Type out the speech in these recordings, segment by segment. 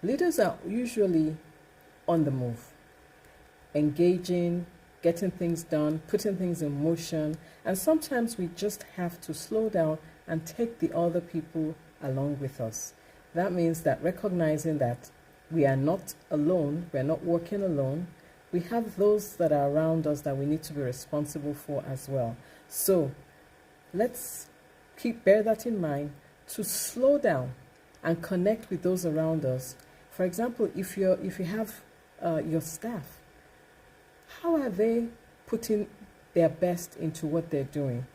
Leaders are usually on the move, engaging, getting things done, putting things in motion, and sometimes we just have to slow down and take the other people along with us. That means that recognizing that we are not alone, we're not working alone, we have those that are around us that we need to be responsible for as well. So let's bear that in mind to slow down and connect with those around us. For example, if you have your staff, how are they putting their best into what they're doing?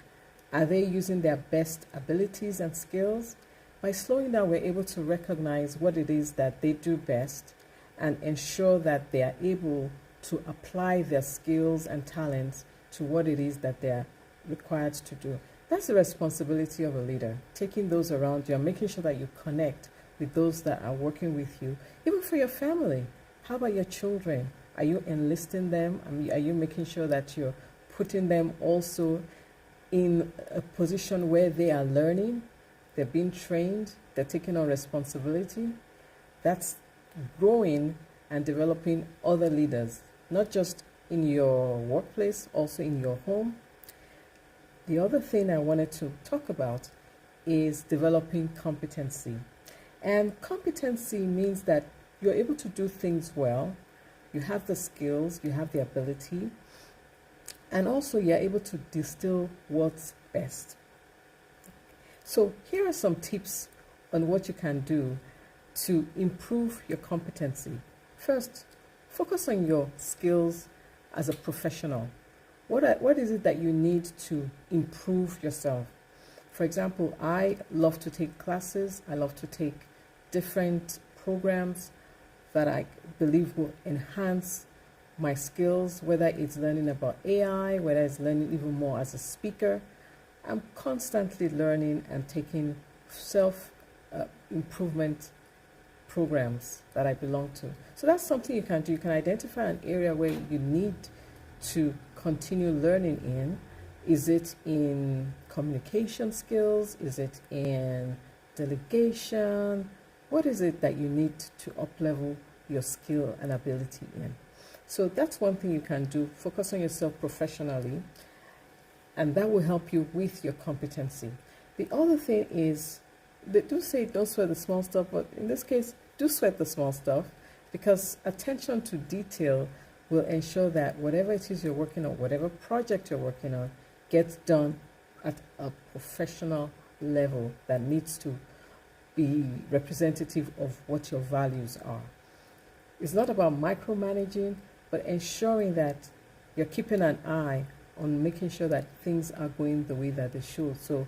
Are they using their best abilities and skills? By slowing down, we're able to recognize what it is that they do best and ensure that they are able to apply their skills and talents to what it is that they're required to do. That's the responsibility of a leader, taking those around you and making sure that you connect with those that are working with you, even for your family. How about your children? Are you enlisting them? Are you making sure that you're putting them also in a position where they are learning, they're being trained, they're taking on responsibility? That's growing and developing other leaders, not just in your workplace, also in your home. The other thing I wanted to talk about is developing competency. And competency means that you're able to do things well, you have the skills, you have the ability, and also you're able to distill what's best. So here are some tips on what you can do to improve your competency. First, focus on your skills as a professional. What is it that you need to improve yourself? For example, I love to take classes. I love to take different programs that I believe will enhance my skills, whether it's learning about AI, whether it's learning even more as a speaker. I'm constantly learning and taking self-improvement programs that I belong to. So that's something you can do. You can identify an area where you need to continue learning in. Is it in communication skills? Is it in delegation? What is it that you need to up-level your skill and ability in? So that's one thing you can do. Focus on yourself professionally, and that will help you with your competency. The other thing is, they do say don't sweat the small stuff, but in this case, do sweat the small stuff, because attention to detail will ensure that whatever it is you're working on, whatever project you're working on, gets done at a professional level that needs to be representative of what your values are. It's not about micromanaging, but ensuring that you're keeping an eye on making sure that things are going the way that they should. So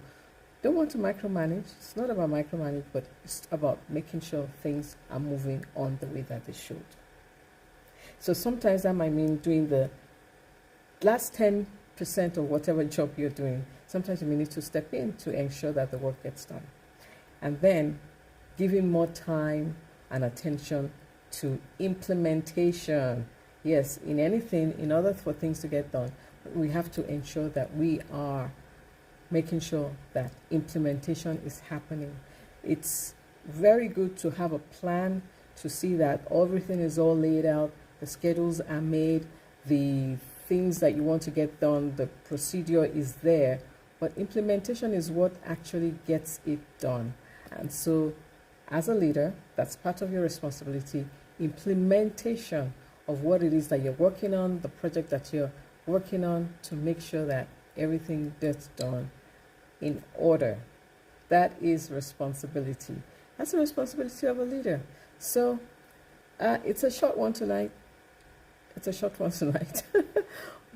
don't want to micromanage. It's not about micromanage, but it's about making sure things are moving on the way that they should. So sometimes that might mean doing the last 10% of whatever job you're doing. Sometimes you may need to step in to ensure that the work gets done. And then giving more time and attention to implementation. Yes, in anything, in order for things to get done, we have to ensure that we are making sure that implementation is happening. It's very good to have a plan to see that everything is all laid out, the schedules are made, the things that you want to get done, the procedure is there, but implementation is what actually gets it done. And so as a leader, that's part of your responsibility, implementation of what it is that you're working on, the project that you're working on, to make sure that everything gets done in order. That is responsibility. That's the responsibility of a leader. So it's a short one tonight.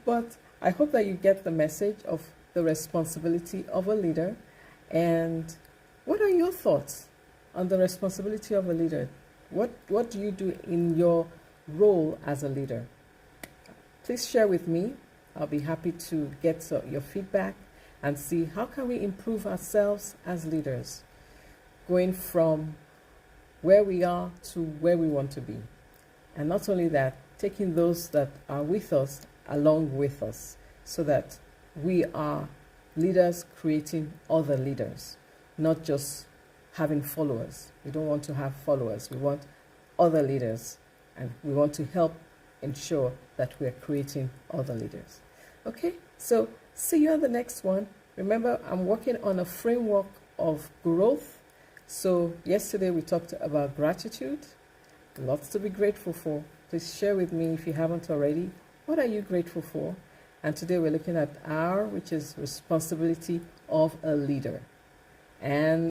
But I hope that you get the message of the responsibility of a leader. And what are your thoughts on the responsibility of a leader? What do you do in your role as a leader? Please share with me. I'll be happy to get your feedback and see how can we improve ourselves as leaders, going from where we are to where we want to be. And not only that, taking those that are with us along with us, so that we are leaders creating other leaders, not just having followers. We don't want to have followers. We want other leaders, and we want to help ensure that we are creating other leaders. Okay, so see you on the next one. Remember, I'm working on a framework of growth. So yesterday we talked about gratitude. Lots to be grateful for. Please share with me if you haven't already. What are you grateful for? And today we're looking at R, which is responsibility of a leader. And